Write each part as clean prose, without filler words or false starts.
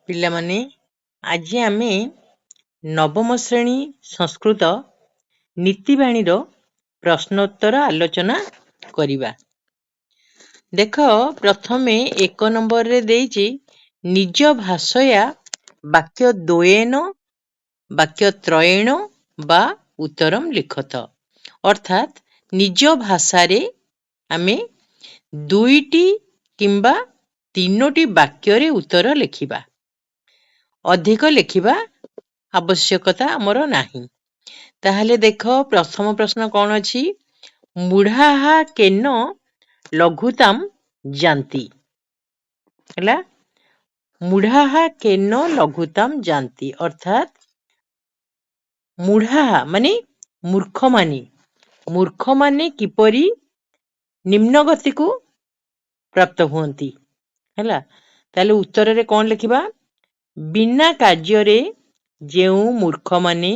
ପିଲାମାନେ ଆଜି ଆମେ ନବମ ଶ୍ରେଣୀ ସଂସ୍କୃତ ନୀତିବାଣୀର ପ୍ରଶ୍ନୋତ୍ତର ଆଲୋଚନା କରିବା। ଦେଖ ପ୍ରଥମେ 1 ନମ୍ବରରେ ଦେଇଛି ନିଜ ଭାଷୟା ବାକ୍ୟ ଦ୍ୱୟେନ ବାକ୍ୟ ତ୍ରୟେଣ ବା ଉତ୍ତରମ୍ ଲିଖତ। ଅର୍ଥାତ୍ ନିଜ ଭାଷାରେ ଆମେ 2ଟି କିମ୍ବା 3ଟି ବାକ୍ୟରେ ଉତ୍ତର ଲେଖିବା। ଅଧିକ ଲେଖିବା ଆବଶ୍ୟକତା ଆମର ନାହିଁ। ତାହେଲେ ଦେଖ ପ୍ରଥମ ପ୍ରଶ୍ନ କ'ଣ ଅଛି? ମୁଢ଼ାହା କେନ ଲଘୁତାମ୍ ଜାନ୍ତି। ହେଲା, ମୁଢ଼ାହା କେନ ଲଘୁତାମ୍ ଜାନ୍ତି ଅର୍ଥାତ୍ ମୁଢ଼ାହା ମାନେ ମୂର୍ଖମାନେ କିପରି ନିମ୍ନ ଗତିକୁ ପ୍ରାପ୍ତ ହୁଅନ୍ତି। ହେଲା, ତାହେଲେ ଉତ୍ତରରେ କ'ଣ ଲେଖିବା? ବିନା କାର୍ଯ୍ୟରେ ଯେଉଁ ମୂର୍ଖମାନେ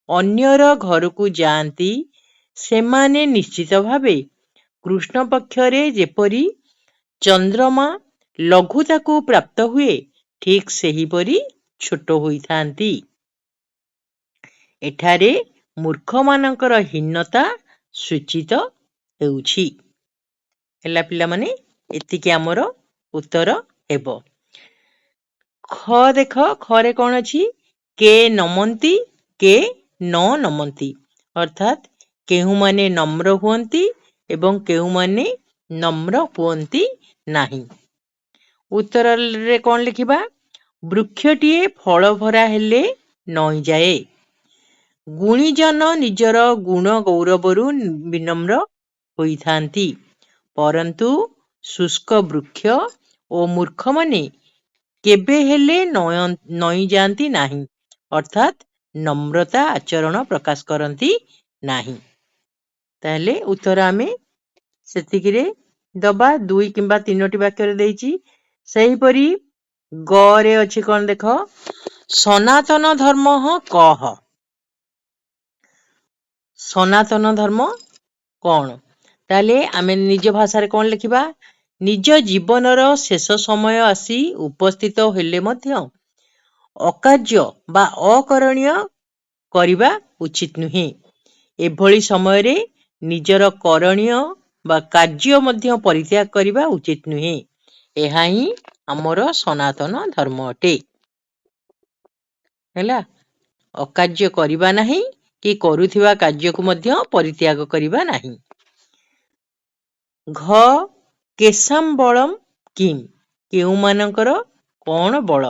ଅନ୍ୟର ଘରକୁ ଯାଆନ୍ତି ସେମାନେ ନିଶ୍ଚିତ ଭାବେ କୃଷ୍ଣ ପକ୍ଷରେ ଯେପରି ଚନ୍ଦ୍ରମା ଲଘୁତାକୁ ପ୍ରାପ୍ତ ହୁଏ ଠିକ୍ ସେହିପରି ଛୋଟ ହୋଇଥାନ୍ତି। ଏଠାରେ ମୂର୍ଖମାନଙ୍କର ହୀନତା ସୂଚିତ ହେଉଛି। ହେଲା ପିଲାମାନେ, ଏତିକି ଆମର ଉତ୍ତର ହେବ। ଖ ଦେଖ, ଖରେ କ'ଣ ଅଛି? କେ ନମନ୍ତି କେ ନ ନମନ୍ତି ଅର୍ଥାତ୍ କେଉଁମାନେ ନମ୍ର ହୁଅନ୍ତି ଏବଂ କେଉଁମାନେ ନମ୍ର ହୁଅନ୍ତି ନାହିଁ। ଉତ୍ତରରେ କ'ଣ ଲେଖିବା? ବୃକ୍ଷଟିଏ ଫଳ ଭରା ହେଲେ ନଇଁଯାଏ। ଗୁଣୀଜନ ନିଜର ଗୁଣ ଗୌରବରୁ ବିନମ୍ର ହୋଇଥାନ୍ତି, ପରନ୍ତୁ ଶୁଷ୍କ ବୃକ୍ଷ ଓ ମୂର୍ଖମାନେ କେବେ ହେଲେ ନଇଁଯାଆନ୍ତି ନାହିଁ ଅର୍ଥାତ୍ ନମ୍ରତା ଆଚରଣ ପ୍ରକାଶ କରନ୍ତି ନାହିଁ। ତାହେଲେ ଉତ୍ତର ଆମେ ସେତିକିରେ ଦବା। 2 କିମ୍ବା 3ଟି ବାକ୍ୟରେ ଦେଇଛି। ସେହିପରି ଗରେ ଅଛି କ'ଣ ଦେଖ? ସନାତନ ଧର୍ମ କହ। ସନାତନ ଧର୍ମ କ'ଣ? ତାହେଲେ ଆମେ ନିଜ ଭାଷାରେ କ'ଣ ଲେଖିବା? ନିଜ ଜୀବନର ଶେଷ ସମୟ ଆସି ଉପସ୍ଥିତ ହେଲେ ମଧ୍ୟ ଅକାର୍ଯ୍ୟ ବା ଅକରଣୀୟ କରିବା ଉଚିତ ନୁହେଁ। ଏଭଳି ସମୟରେ ନିଜର କରଣୀୟ ବା କାର୍ଯ୍ୟ ମଧ୍ୟ ପରିତ୍ୟାଗ କରିବା ଉଚିତ ନୁହେଁ। ଏହା ହିଁ ଆମର ସନାତନ ଧର୍ମ ଅଟେ। ହେଲା, ଅକାର୍ଯ୍ୟ କରିବା ନାହିଁ କି କରୁଥିବା କାର୍ଯ୍ୟକୁ ମଧ୍ୟ ପରିତ୍ୟାଗ କରିବା ନାହିଁ। ଘ କେଶାମ୍ ବଳମ୍ କିମ୍, କେଉଁମାନଙ୍କର କ'ଣ ବଳ?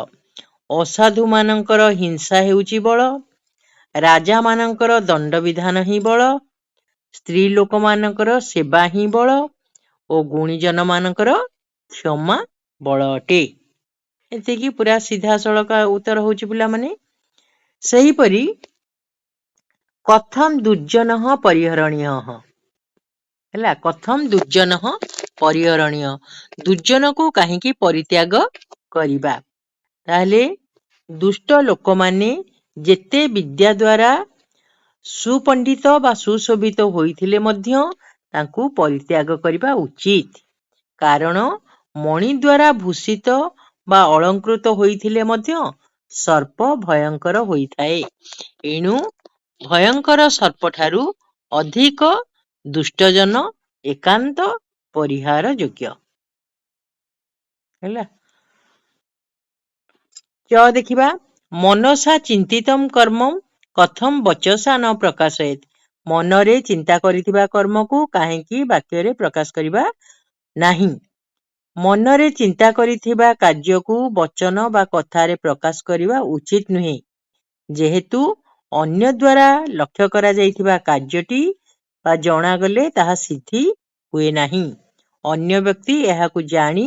ଅସାଧୁମାନଙ୍କର ହିଂସା ହେଉଛି ବଳ, ରାଜାମାନଙ୍କର ଦଣ୍ଡବିଧାନ ହିଁ ବଳ, ସ୍ତ୍ରୀ ଲୋକମାନଙ୍କର ସେବା ହିଁ ବଳ ଓ ଗୁଣୀଜନମାନଙ୍କର କ୍ଷମା ବଳ ଅଟେ। ଏତିକି ପୁରା ସିଧାସଳଖ ଉତ୍ତର ହେଉଛି ପିଲାମାନେ। ସେହିପରି କଥମ୍ ଦୁର୍ଜନଃ ପରିହରଣୀୟ। ହେଲା, କଥମ୍ ଦୁର୍ଜନଃ ପରିହରଣୀୟ, ଦୁର୍ଜନକୁ କାହିଁକି ପରିତ୍ୟାଗ କରିବା? ତାହେଲେ ଦୁଷ୍ଟ ଲୋକମାନେ ଯେତେ ବିଦ୍ୟା ଦ୍ୱାରା ସୁପଣ୍ଡିତ ବା ସୁଶୋଭିତ ହୋଇଥିଲେ ମଧ୍ୟ ତାଙ୍କୁ ପରିତ୍ୟାଗ କରିବା ଉଚିତ। କାରଣ ମଣି ଦ୍ୱାରା ଭୂଷିତ ବା ଅଳଙ୍କୃତ ହୋଇଥିଲେ ମଧ୍ୟ ସର୍ପ ଭୟଙ୍କର ହୋଇଥାଏ। ଏଣୁ ଭୟଙ୍କର ସର୍ପଠାରୁ ଅଧିକ ଦୁଷ୍ଟଜନ ଏକାନ୍ତ ପରିହାର ଯୋଗ୍ୟ। ହେଲା, ଚ ଦେଖିବା। ମନସା ଚିନ୍ତିତମ୍ କର୍ମମ୍ କଥମ୍ ବଚସା ନ ପ୍ରକାଶୟେତ୍। ମନରେ ଚିନ୍ତା କରିଥିବା କର୍ମକୁ କାହିଁକି ବାକ୍ୟରେ ପ୍ରକାଶ କରିବା ନାହିଁ? ମନରେ ଚିନ୍ତା କରିଥିବା କାର୍ଯ୍ୟକୁ ବଚନ ବା କଥାରେ ପ୍ରକାଶ କରିବା ଉଚିତ ନୁହେଁ, ଯେହେତୁ ଅନ୍ୟ ଦ୍ୱାରା ଲକ୍ଷ୍ୟ କରାଯାଇଥିବା କାର୍ଯ୍ୟଟି ବା ଜଣାଗଲେ ତାହା ସିଦ୍ଧି ହୁଏ ନାହିଁ। ଅନ୍ୟ ବ୍ୟକ୍ତି ଏହାକୁ ଜାଣି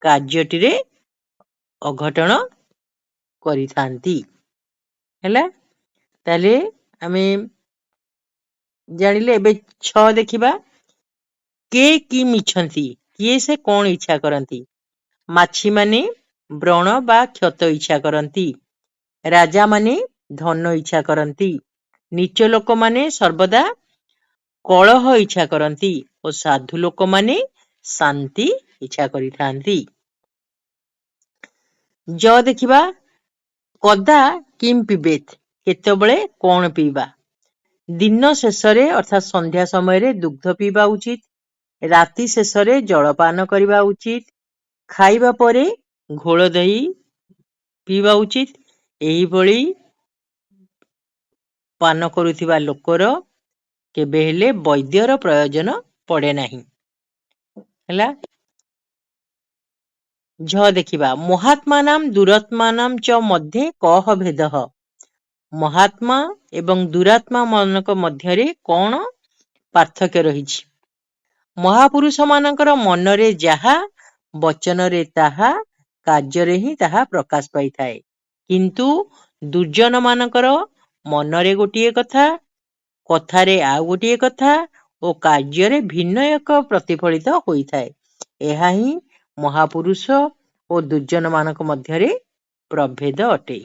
କାର୍ଯ୍ୟଟିରେ ଅଘଟଣ କରିଥାନ୍ତି। ହେଲା, ତାହେଲେ ଆମେ ଜାଣିଲେ। ଏବେ 6 ଦେଖିବା। କେ କିମ୍ ଇଚ୍ଛନ୍ତି, କିଏ ସେ କ'ଣ ଇଚ୍ଛା କରନ୍ତି? ମାଛିମାନେ ବ୍ରଣ ବା କ୍ଷତ ଇଚ୍ଛା କରନ୍ତି, ରାଜାମାନେ ଧନ ଇଚ୍ଛା କରନ୍ତି, ନୀଚ ଲୋକମାନେ ସର୍ବଦା କଳହ ଇଚ୍ଛା କରନ୍ତି ଓ ସାଧୁ ଲୋକମାନେ ଶାନ୍ତି ଇଚ୍ଛା କରିଥାନ୍ତି। ଜ ଦେଖିବା କଦା କିମ୍ ପିବେତ୍, କେତେବେଳେ କଣ ପିଇବା। ଦିନ ଶେଷରେ ଅର୍ଥାତ୍ ସନ୍ଧ୍ୟା ସମୟରେ ଦୁଗ୍ଧ ପିଇବା ଉଚିତ। ରାତି ଶେଷରେ ଜଳପାନ କରିବା ଉଚିତ। ଖାଇବା ପରେ ଘୋଳ ଦହି ପିଇବା ଉଚିତ। ଏହିଭଳି ପାନ କରୁଥିବା ଲୋକର କେବେ ହେଲେ ବୈଦ୍ୟର ପ୍ରୟୋଜନ ପଡେ ନାହିଁ। ହେଲା। ଝ ଦେଖିବା ମହାତ୍ମାନାମ୍ ଦୁରାତ୍ମାନାମ୍ ଚ ମଧ୍ୟେ କହ ଭେଦଃ। ମହାତ୍ମା ଏବଂ ଦୁରାତ୍ମା ମାନଙ୍କ ମଧ୍ୟରେ କଣ ପାର୍ଥକ୍ୟ ରହିଛି। ମହାପୁରୁଷ ମାନଙ୍କର ମନରେ ଯାହା, ବଚନରେ ତାହା, କାର୍ଯ୍ୟରେ ହିଁ ତାହା ପ୍ରକାଶ ପାଇଥାଏ। କିନ୍ତୁ ଦୁର୍ଜନ ମାନଙ୍କର ମନରେ ଗୋଟିଏ କଥା, କଥାରେ ଆଉ ଗୋଟିଏ କଥା ଓ କାର୍ଯ୍ୟରେ ଭିନ୍ନ ଏକ ପ୍ରତିଫଳିତ ହୋଇଥାଏ। ଏହା ହିଁ ମହାପୁରୁଷ ଓ ଦୁର୍ଜନ ମାନଙ୍କ ମଧ୍ୟରେ ପ୍ରଭେଦ ଅଟେ।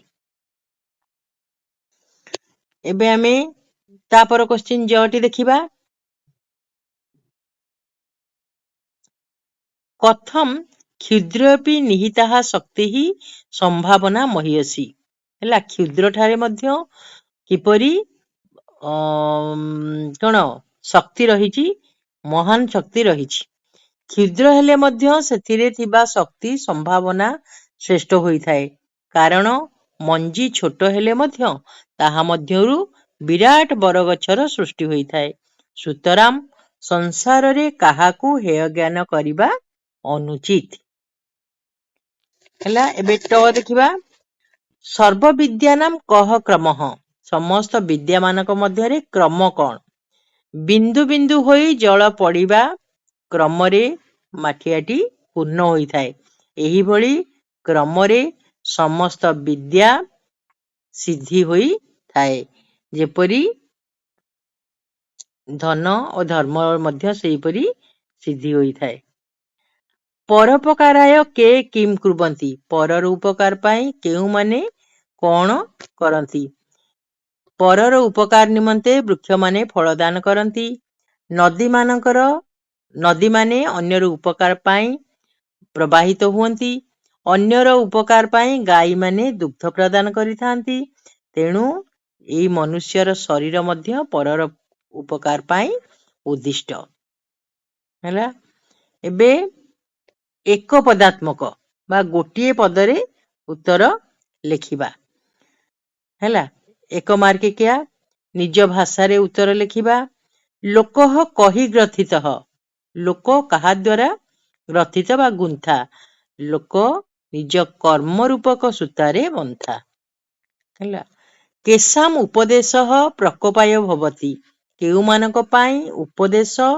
ଏବେ ଆମେ ତାପର କ୍ୱେଶ୍ଚିନ୍ ଜଟି ଦେଖିବା। କଥମ୍ କ୍ଷୁଦ୍ରପି ନିହିତାଃ ଶକ୍ତିଃ ସମ୍ଭାବନା ମହୀୟସୀ। ହେଲା, କ୍ଷୁଦ୍ର ଠାରେ ମଧ୍ୟ କିପରି କଣ ଶକ୍ତି ରହିଛି, ମହାନ ଶକ୍ତି ରହିଛି। କ୍ଷୁଦ୍ର ହେଲେ ମଧ୍ୟ ସେଥିରେ ଥିବା ଶକ୍ତି ସମ୍ଭାବନା ଶ୍ରେଷ୍ଠ ହୋଇଥାଏ। କାରଣ ମଞ୍ଜି ଛୋଟ ହେଲେ ମଧ୍ୟ ତାହା ମଧ୍ୟରୁ ବିରାଟ ବରଗଛର ସୃଷ୍ଟି ହୋଇଥାଏ। ସୁତରାଂ ସଂସାରରେ କାହାକୁ ହେୟ ଜ୍ଞାନ କରିବା ଅନୁଚିତ। ହେଲା, ଏବେ ଟ ଦେଖିବା। ସର୍ବବିଦ୍ୟାନାଂ କଃ କ୍ରମଃ। ସମସ୍ତ ବିଦ୍ୟା ମାନଙ୍କ ମଧ୍ୟରେ କ୍ରମ କଣ। ବିନ୍ଦୁ ବିନ୍ଦୁ ହୋଇ ଜଳ ପଡିବା କ୍ରମରେ ମାଠିଆଟି ପୂର୍ଣ୍ଣ ହୋଇଥାଏ। ଏହିଭଳି କ୍ରମରେ ସମସ୍ତ ବିଦ୍ୟା ସିଦ୍ଧି ହୋଇଥାଏ। ଯେପରି ଧନ ଓ ଧର୍ମ ମଧ୍ୟ ସେହିପରି ସିଦ୍ଧି ହୋଇଥାଏ। ପରୋପକାରାୟ କେ କିମ୍ କୁର୍ବନ୍ତି। ପରର ଉପକାର ପାଇଁ କେଉଁମାନେ କଣ କରନ୍ତି। ପରର ଉପକାର ନିମନ୍ତେ ବୃକ୍ଷମାନେ ଫଳ ଦାନ କରନ୍ତି। ନଦୀମାନେ ଅନ୍ୟର ଉପକାର ପାଇଁ ପ୍ରବାହିତ ହୁଅନ୍ତି। ଅନ୍ୟର ଉପକାର ପାଇଁ ଗାଈମାନେ ଦୁଗ୍ଧ ପ୍ରଦାନ କରିଥାନ୍ତି। ତେଣୁ ଏଇ ମନୁଷ୍ୟର ଶରୀର ମଧ୍ୟ ପରର ଉପକାର ପାଇଁ ଉଦ୍ଦିଷ୍ଟ। ହେଲା, ଏବେ ଏକ ପଦାତ୍ମକ ବା ଗୋଟିଏ ପଦରେ ଉତ୍ତର ଲେଖିବା। ହେଲା, ଏକ ମାର୍କିକିଆ ନିଜ ଭାଷାରେ ଉତ୍ତର ଲେଖିବା। ଲୋକଃ କହି ଗ୍ରଥିତଃ। ଲୋକ କାହା ଦ୍ୱାରା ଗ୍ରଥିତ ବା ଗୁନ୍ଥା। ଲୋକ ନିଜ କର୍ମ ରୂପକ ସୂତାରେ ବନ୍ଧା। ହେଲା, କେଶାମ୍ ଉପଦେଶଃ ପ୍ରକୋପାୟ ଭବତି। କେଉଁମାନଙ୍କ ପାଇଁ ଉପଦେଶ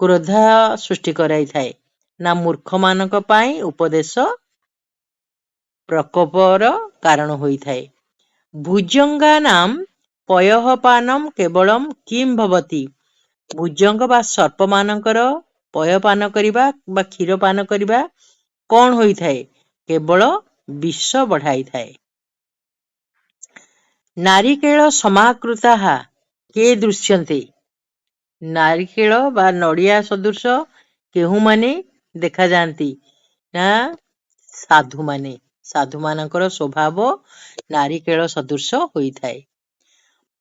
କ୍ରୋଧ ସୃଷ୍ଟି କରାଇଥାଏ। ନା ମୂର୍ଖ ମାନଙ୍କ ପାଇଁ ଉପଦେଶ ପ୍ରକୋପର କାରଣ ହୋଇଥାଏ। ଭୁଜଙ୍ଗାନାମ୍ ପୟଃପାନମ୍ କେବଳମ୍ କିମ୍ ଭବତି। ଭୁଜଙ୍ଗ ବା ସର୍ପ ମାନଙ୍କର ପୟପାନ କରିବା ବା କ୍ଷୀର ପାନ କରିବା କଣ ହୋଇଥାଏ। କେବଳ ବିଷ ବଢାଇଥାଏ। ନାରିକେଳ ସମାକୃତାଃ କେ ଦୃଶ୍ୟନ୍ତେ। ନାରିକେଳ ବା ନଡ଼ିଆ ସଦୃଶ କେଉଁମାନେ ଦେଖାଯାଆନ୍ତି। ନା ସାଧୁମାନେ। ସାଧୁମାନଙ୍କର ସ୍ୱଭାବ ନାରିକେଳ ସଦୃଶ ହୋଇଥାଏ।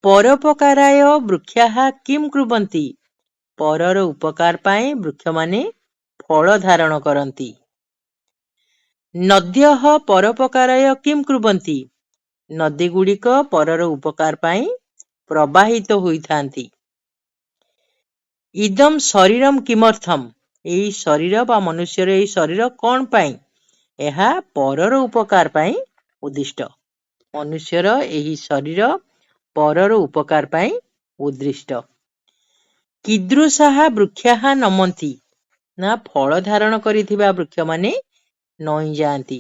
ପରୋପକାରାୟ ବୃକ୍ଷାଃ କିମ୍ କୁର୍ବନ୍ତି। ପରର ଉପକାର ପାଇଁ ବୃକ୍ଷମାନେ ଫଳ ଧାରଣ କରନ୍ତି। ନଦ୍ୟଃ ପରୋପକାରାୟ କିମ୍ କୁର୍ବନ୍ତି। ନଦୀ ଗୁଡ଼ିକ ପରର ଉପକାର ପାଇଁ ପ୍ରବାହିତ ହୋଇଥାନ୍ତି। ଇଦମ୍ ଶରୀରମ୍ କିମರ್ಥମ୍। ଏଇ ଶରୀର ବା ମନୁଷ୍ୟର ଏଇ ଶରୀର କଣ ପାଇଁ। ଏହା ପରର ଉପକାର ପାଇଁ ଉଦ୍ଦିଷ୍ଟ। ମନୁଷ୍ୟର ଏହି ଶରୀର ପରର ଉପକାର ପାଇଁ ଉଦ୍ଦିଷ୍ଟ। କୀଦୃଶାଃ ବୃକ୍ଷାଃ ନମନ୍ତି। ନା ଫଳ ଧାରଣ କରିଥିବା ବୃକ୍ଷମାନେ ନଇଁ ଯାଆନ୍ତି।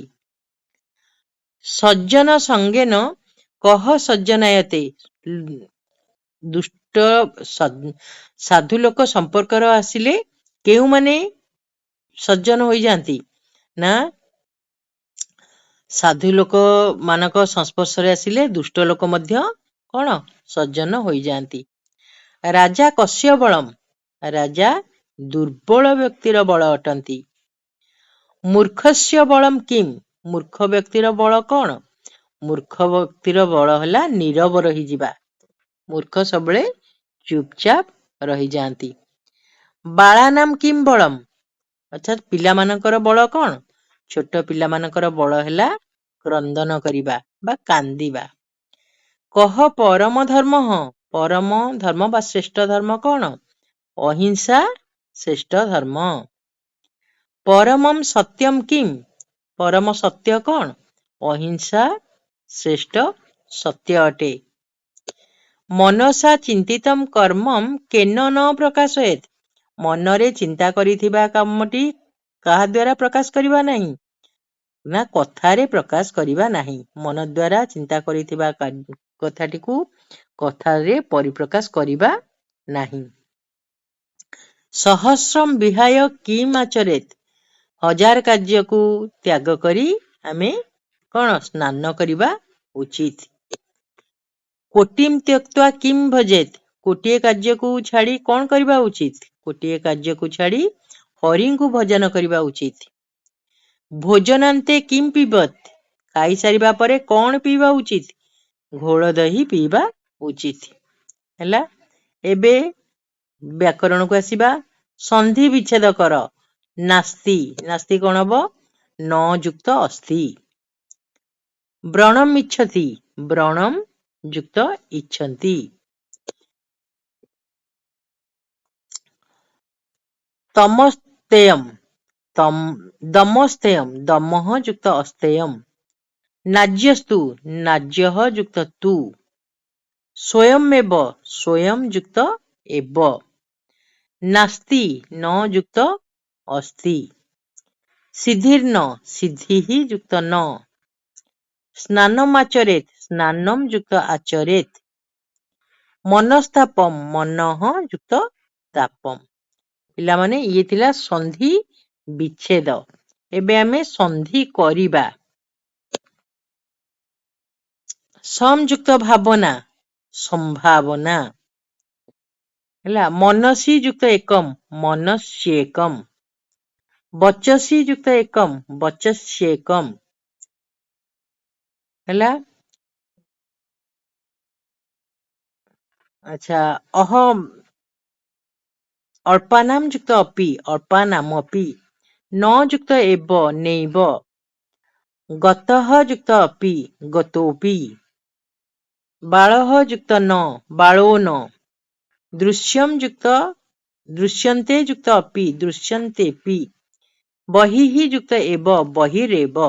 ସଜ୍ଜନ ସଙ୍ଗେନ କହ ସଜ୍ଜନାୟତେ। ଦୁଷ୍ଟ ସାଧୁ ଲୋକ ସମ୍ପର୍କର ଆସିଲେ କେଉଁମାନେ ସଜ୍ଜନ ହୋଇଯାଆନ୍ତି। ନା ସାଧୁ ଲୋକ ମାନଙ୍କ ସଂସ୍ପର୍ଶରେ ଆସିଲେ ଦୁଷ୍ଟ ଲୋକ ମଧ୍ୟ କଣ ସଜ୍ଜନ ହୋଇଯାଆନ୍ତି। ରାଜା କସ୍ୟ ବଳମ୍। ରାଜା ଦୁର୍ବଳ ବ୍ୟକ୍ତିର ବଳ ଅଟନ୍ତି। ମୂର୍ଖସ୍ୟ ବଳମ୍ କିମ୍। मूर्ख व्यक्तिर बल कौन? मूर्ख व्यक्तिर बल है नीरव रही जिबा। मूर्ख सबले चुपचाप रही जाती। बाला नाम किम बलम अर्थात पिला मानकर बल कौन? छोट पिला मानकर बल है क्रंदन करिबा बा कांदिबा। कह परम धर्म परम धर्म बा श्रेष्ठ धर्म कौन? अहिंसा श्रेष्ठ धर्म। परमम सत्यम किम परम सत्य कौन? अहिंसा श्रेष्ठ सत्य अटे। मनसा चिंतितम कर्मम केन न प्रकाशयेत मनरे चिंता करिथिबा कामटी कहा द्वारा प्रकाश करिबा नहीं ना कथारे प्रकाश करिबा नहीं। मन द्वारा चिंता करिथिबा कथाटिकु कथारे परिप्रकाश करिबा नहीं। सहस्रम विहाय किम आचरेत 1000 कार्य को त्याग करी आमे कौन स्नान करिबा उचित। कोटिम त्यक्त्वा किम भजेत कोटिए कार्य को छाड़ी कौन करिबा उचित? कोटिए कार्य को छाड़ी हरि को भजन करिबा उचित। भोजनांते किम पीबत खाई सारिबा परे कौन पीबा उचित? घोल दही पीबा उचित। हैला एबे व्याकरण को आसीबा। संधि विच्छेद कर। नास्ति नास्ति कौन हबो? न युक्त अस्ति। व्रणम इच्छति व्रणम युक्त इच्छन्ति। तमस्तेयम दमस्तेयम दमः युक्त अस्तेयम। नाज्यस्तु नाज्यः युक्त तु। स्वयमेव स्वयं युक्त एव। नास्ति न युक्त अस्ति। सिद्धिर्न सिद्धिः युक्त न। स्नानमाचरेत स्नानम युक्त आचरेत। मनस्तापम मनः युक्त तापम। पिला माने ये थिला संधि विच्छेद। एबे आमे संधि करिबा। संयुक्त भावना संभावना हैला मनसी युक्त एकम मनस्येकम। वचसी युक्त एकम वचस्येकम हैला। अच्छा अहम अल्पानाम युक्त अपि अल्पानाम अपि। न युक्त एव नैव। गतः युक्त अपि गतोपि। बालः युक्त न बालो न। दृश्यम युक्त दृश्यन्ते युक्त अपि दृश्यन्तेपि। बहिः युक्त एव बहिरेव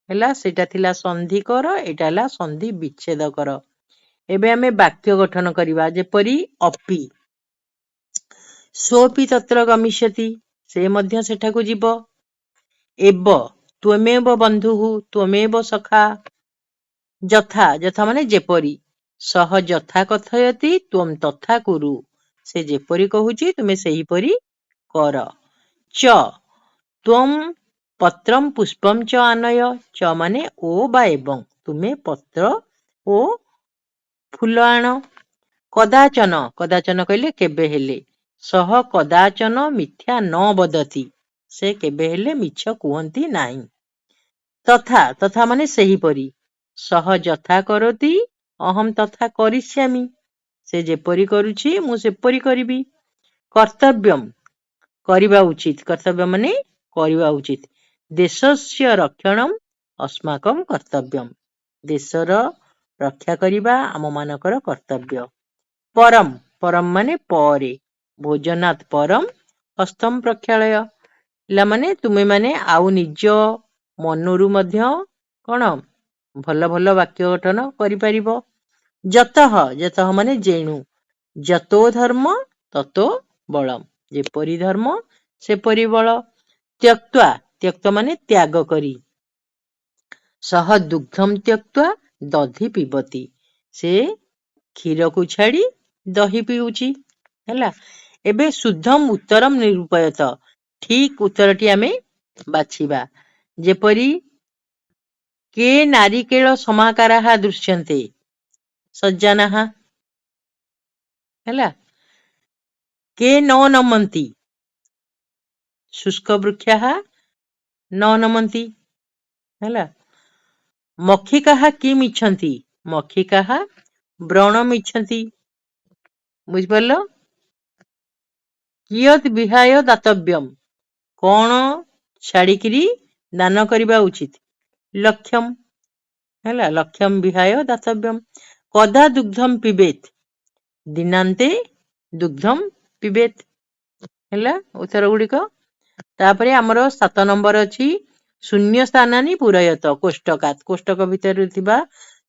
हैला सेटा थिला संधि कर एटा हला संधि विच्छेद कर। एबे आमे वाक्य गठन करिबा जेपरि अपि सोपि तत्र गमिष्यति से मध्य सेठाकु जीव। एव त्वमेव बन्धुः त्वमेव सखा। यथा यथा माने जेपरि सह यथा कथयति त्वम तथा कुरु से जेपरि कहूची तुमे सेही परि कर। च त्वम पत्रम पुष्पम च आनय च माने ओ बा एवं तुमे पत्र ओ फूल आण। कदाचन कदाचन कहले केबे हेले। सह कदाचन मिथ्या न वदति से केबे हेले मिछ कुहंती नाही। तथा तथा माने सेही परि सह यथा करोति अहम तथा करिष्यामि से जेपरि करूछि मु सेपरि करिबि। कर्तव्यम करिबा उचित कर्तव्य माने करिबा उचित। देशस्य रक्षणम अस्माकम कर्तव्यम देशर रक्षा करिबा आम मानकर कर्तव्य। परम परम माने परे। भोजनात् परम हस्तम प्रक्षालय ला माने तुमे माने आउ निज मनरु मध्य कोन भल भल वाक्य गठन करि परिबो। जतः जतः माने जेणु। जतो धर्म ततो बलम जेपरि धर्म सेपरि बल। त्यक्त्वा त्यक्त माने त्याग करी। सह दुग्धम त्यक्त्वा दधि पिबती से क्षीर को छाड़ी दही पिउची हैला। एबे शुद्धम उत्तरम निरूपयत ठीक उत्तरटी आमे बाछिबा जेपरि के नारिकेल समाकाराः दृश्यन्ते सज्जनाः हैला। के न नमन्ति शुष्क वृक्षाः न नमन्ति ହେଲା। ମକ୍ଷିକାହା କିମ୍ ଇଚ୍ଛନ୍ତି? ମକ୍ଷିକାହା ବ୍ରଣମ୍ ଇଚ୍ଛନ୍ତି। ବୁଝିପାରିଲ? କିୟତ୍ ବିହାୟ ଦାତବ୍ୟମ୍? କଣ ଛାଡିକିରି ଦାନ କରିବା ଉଚିତ? ଲକ୍ଷ୍ୟମ୍। ହେଲା, ଲକ୍ଷ୍ୟମ୍ ବିହାୟ ଦାତବ୍ୟମ୍। କଦା ଦୁଗ୍ଧମ୍ ପିବେତ୍? ଦିନାନ୍ତେ ଦୁଗ୍ଧମ୍ ପିବେତ୍। ହେଲା ଉତ୍ତର ଗୁଡିକ। ତାପରେ ଆମର 7 ନମ୍ବର ଅଛି ଶୂନ୍ୟ ସ୍ଥାନାନି ପୂରୟତ କୋଷ୍ଟକାତ୍। କୋଷ୍ଟକ ଭିତରେ ଥିବା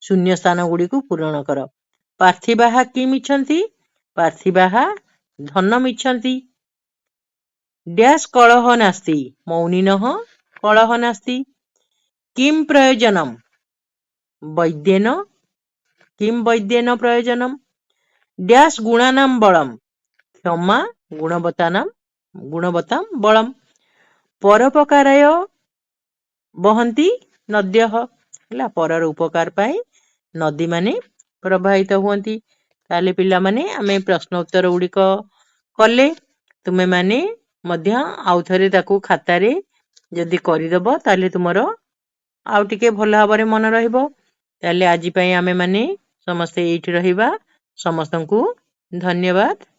ଶୂନ୍ୟ ସ୍ଥାନ ଗୁଡିକୁ ପୂରଣ କର। ପାର୍ଥିବାହା କିମ୍ ଇଚ୍ଛନ୍ତି? ପାର୍ଥିବାହା ଧନମ୍ ଇଚ୍ଛନ୍ତି। ଡ୍ୟାସ୍ କଳହ ନାସ୍ତି? ମୌନିନଃ କଳହ ନାସ୍ତି। କିମ୍ ପ୍ରୟୋଜନମ୍? ବୈଦ୍ୟେନ କିମ୍ ବୈଦ୍ୟେନ ପ୍ରୟୋଜନମ୍? ଡ୍ୟାସ୍ ଗୁଣାନାମ୍ ବଳମ୍? କ୍ଷମା ଗୁଣବତାମ୍ ବଳମ୍। ପରୋପକାରାୟ ବହନ୍ତି ନଦ୍ୟଃ। ହେଲା, ପରର ଉପକାର ପାଇଁ ନଦୀମାନେ ପ୍ରବାହିତ ହୁଅନ୍ତି। ତାହେଲେ ପିଲାମାନେ ଆମେ ପ୍ରଶ୍ନ ଉତ୍ତର ଗୁଡିକ କଲେ, ତୁମେମାନେ ମଧ୍ୟ ଆଉଥରେ ତାକୁ ଖାତାରେ ଯଦି କରିଦବ ତାହେଲେ ତୁମର ଆଉ ଟିକେ ଭଲ ଭାବରେ ମନେ ରହିବ। ତାହେଲେ ଆଜି ପାଇଁ ଆମେମାନେ ସମସ୍ତେ ଏଇଠି ରହିବା। ସମସ୍ତଙ୍କୁ ଧନ୍ୟବାଦ।